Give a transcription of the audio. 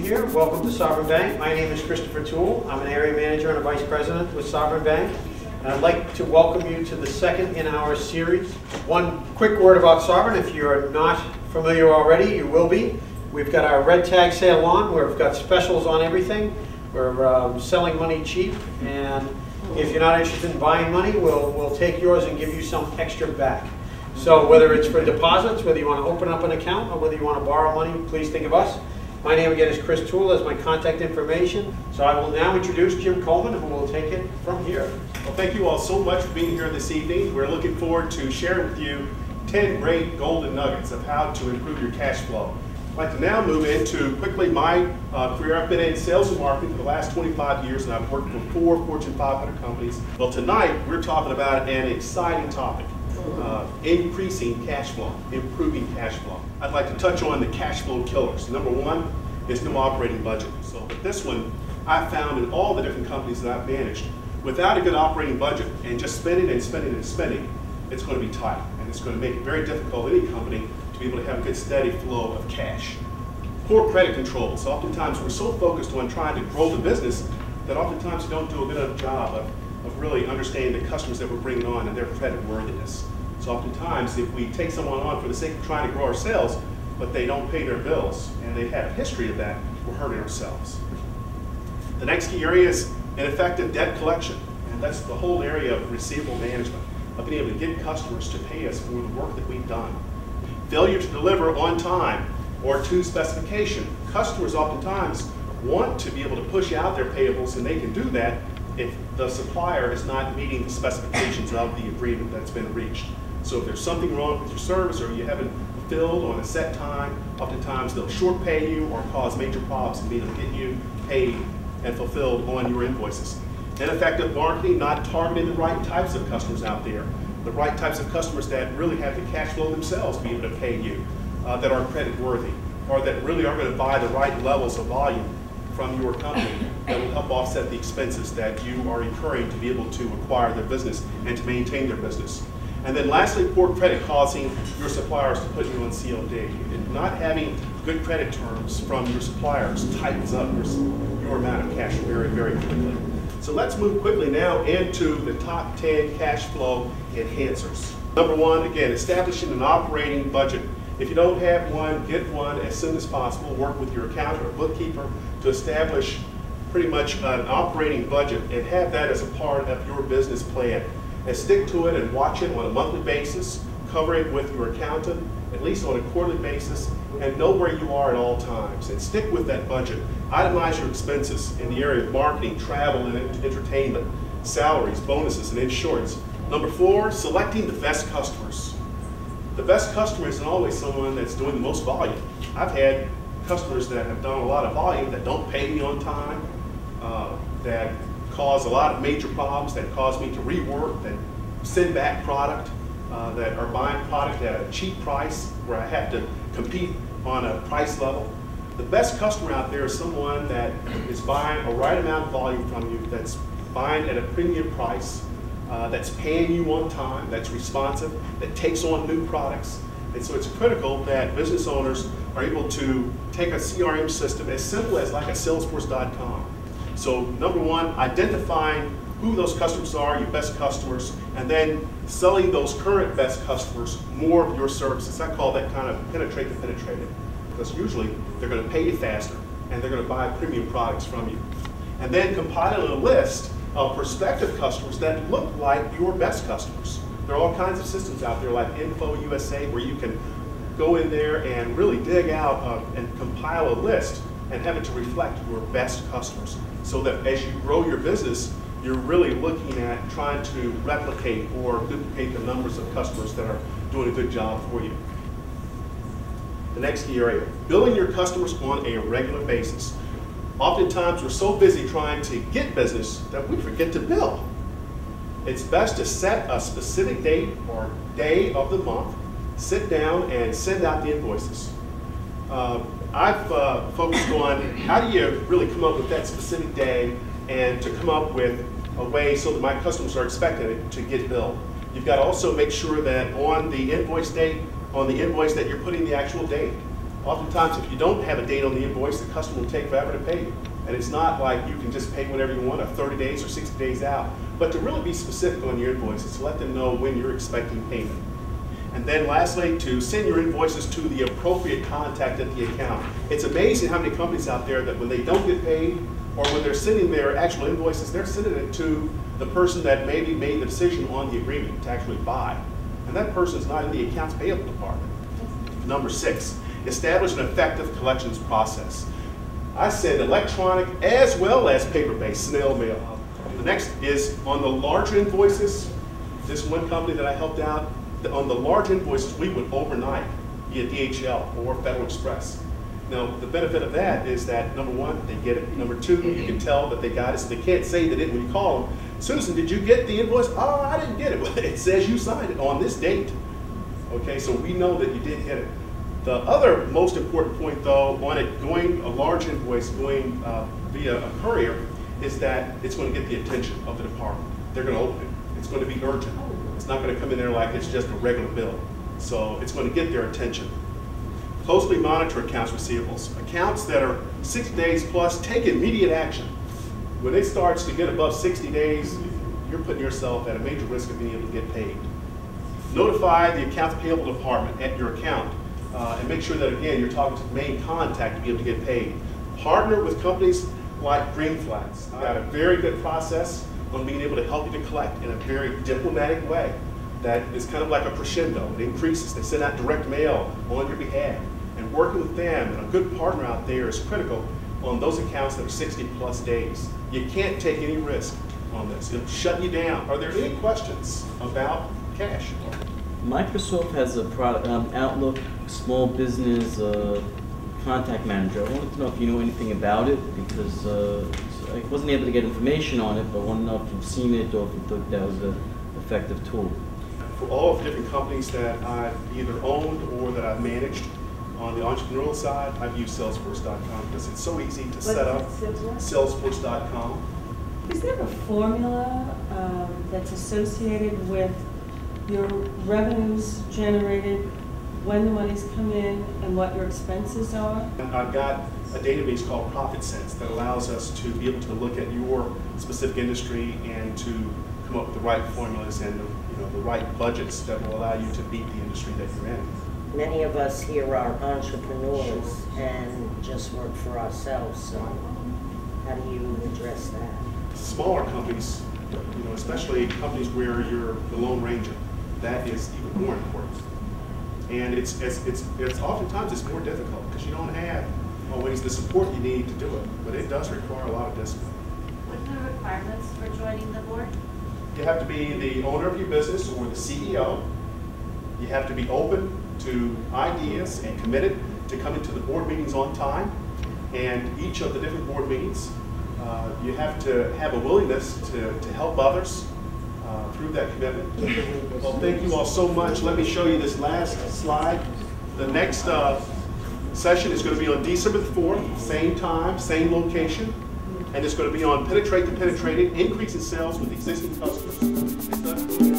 here. Welcome to Sovereign Bank. My name is Christopher Toole. I'm an area manager and a vice president with Sovereign Bank. And I'd like to welcome you to the second in our series. One quick word about Sovereign. If you're not familiar already, you will be. We've got our red tag sale on, where we've got specials on everything. We're selling money cheap, and if you're not interested in buying money, we'll take yours and give you some extra back. So whether it's for deposits, whether you want to open up an account, or whether you want to borrow money, please think of us. My name again is Chris Toole. That's my contact information. So I will now introduce Jim Coleman, who will take it from here. Well, thank you all so much for being here this evening. We're looking forward to sharing with you 10 great golden nuggets of how to improve your cash flow. I'd like to now move into quickly my career. I've been in sales and marketing for the last 25 years, and I've worked for 4 Fortune 500 companies. Well, tonight we're talking about an exciting topic. Increasing cash flow, improving cash flow. I'd like to touch on the cash flow killers. Number one is no operating budget. So with this one, I've found in all the different companies that I've managed, without a good operating budget and just spending and spending and spending, it's going to be tight. And it's going to make it very difficult in any company to be able to have a good steady flow of cash. Poor credit controls. Oftentimes we're so focused on trying to grow the business that oftentimes we don't do a good enough job of really understanding the customers that we're bringing on and their credit worthiness. So oftentimes, if we take someone on for the sake of trying to grow our sales, but they don't pay their bills, and they have a history of that, we're hurting ourselves. The next key area is ineffective debt collection, and that's the whole area of receivable management, of being able to get customers to pay us for the work that we've done. Failure to deliver on time or to specification. Customers oftentimes want to be able to push out their payables, and they can do that if the supplier is not meeting the specifications of the agreement that's been reached. So if there's something wrong with your service or you haven't fulfilled on a set time, oftentimes they'll short pay you or cause major problems in being able to get you paid and fulfilled on your invoices. Ineffective marketing, not targeting the right types of customers out there, the right types of customers that really have the cash flow themselves to be able to pay you, that are credit worthy, or that really are going to buy the right levels of volume from your company that will help offset the expenses that you are incurring to be able to acquire their business and to maintain their business. And then lastly, poor credit causing your suppliers to put you on COD. And not having good credit terms from your suppliers tightens up your amount of cash very, very quickly. So let's move quickly now into the top 10 cash flow enhancers. Number one, again, establishing an operating budget. If you don't have one, get one as soon as possible. Work with your accountant or bookkeeper to establish pretty much an operating budget and have that as a part of your business plan. And stick to it and watch it on a monthly basis, cover it with your accountant, at least on a quarterly basis, and know where you are at all times. And stick with that budget. Itemize your expenses in the area of marketing, travel, and entertainment, salaries, bonuses, and insurance. Number 4, selecting the best customers. The best customer isn't always someone that's doing the most volume. I've had customers that have done a lot of volume that don't pay me on time, that cause a lot of major problems, that cause me to rework, that send back product, that are buying product at a cheap price where I have to compete on a price level. The best customer out there is someone that is buying a right amount of volume from you, that's buying at a premium price, that's paying you on time, that's responsive, that takes on new products. And so it's critical that business owners are able to take a CRM system as simple as like a Salesforce.com. So number one, identifying who those customers are, your best customers, and then selling those current best customers more of your services. I call that kind of penetrate the penetrated, because usually they're going to pay you faster and they're going to buy premium products from you. And then compiling a list of prospective customers that look like your best customers. There are all kinds of systems out there like Info USA where you can go in there and really dig out and compile a list and have it to reflect your best customers, so that as you grow your business, you're really looking at trying to replicate or duplicate the numbers of customers that are doing a good job for you. The next key area, billing your customers on a regular basis. Oftentimes we're so busy trying to get business that we forget to bill. It's best to set a specific date or day of the month, sit down and send out the invoices. I've focused on how do you really come up with that specific day and to come up with a way so that my customers are expected to get billed. You've got to also make sure that on the invoice date, on the invoice that you're putting the actual date. Oftentimes, if you don't have a date on the invoice, the customer will take forever to pay you. And it's not like you can just pay whenever you want, or 30 days or 60 days out. But to really be specific on your invoices, to let them know when you're expecting payment. And then lastly, to send your invoices to the appropriate contact at the account. It's amazing how many companies out there that when they don't get paid, or when they're sending their actual invoices, they're sending it to the person that maybe made the decision on the agreement to actually buy. And that person is not in the accounts payable department. Number 6, establish an effective collections process. I said electronic as well as paper-based, snail mail. The next is on the larger invoices. This one company that I helped out, on the large invoices, we would overnight via DHL or Federal Express. Now, the benefit of that is that, number 1, they get it. Number 2, you can tell that they got it, so they can't say they didn't when you call them. Susan, did you get the invoice? Oh, I didn't get it. Well, it says you signed it on this date. Okay, so we know that you did get it. The other most important point, though, on it going a large invoice going via a courier, is that it's going to get the attention of the department. They're going to open it. It's going to be urgent. It's not going to come in there like it's just a regular bill. So it's going to get their attention. Closely monitor accounts receivables. Accounts that are 60 days plus, take immediate action. When it starts to get above 60 days, you're putting yourself at a major risk of being able to get paid. Notify the accounts payable department at your account and make sure that, again, you're talking to the main contact to be able to get paid. Partner with companies like Green Flags. I've got a very good process on being able to help you to collect in a very diplomatic way that is kind of like a crescendo. It increases. They send out direct mail on your behalf. And working with them and a good partner out there is critical on those accounts that are 60 plus days. You can't take any risk on this. It'll shut you down. Are there any questions about cash? Microsoft has a product, Outlook Small Business Contact Manager. I wanted to know if you know anything about it, because I wasn't able to get information on it, but I want to know if you've seen it or if you thought that was an effective tool. For all of the different companies that I've either owned or that I've managed, on the entrepreneurial side, I've used Salesforce.com because it's so easy to set up. Salesforce.com. Is there a formula that's associated with your revenues generated, when the money's come in, and what your expenses are? I've got a database called ProfitSense that allows us to be able to look at your specific industry and to come up with the right formulas and the right budgets that will allow you to beat the industry that you're in. Many of us here are entrepreneurs and just work for ourselves, so how do you address that? Smaller companies, especially companies where you're the Lone Ranger, that is even more important. And it's oftentimes it's more difficult because you don't have always the support you need to do it, but it does require a lot of discipline. What are the requirements for joining the board? You have to be the owner of your business or the CEO. You have to be open to ideas and committed to coming to the board meetings on time. And each of the different board meetings, you have to have a willingness to help others through that commitment. Well, thank you all so much. Let me show you this last slide. The next session is going to be on December the 4th, same time, same location. And it's going to be on Penetrate the Penetrated, increase in sales with existing customers.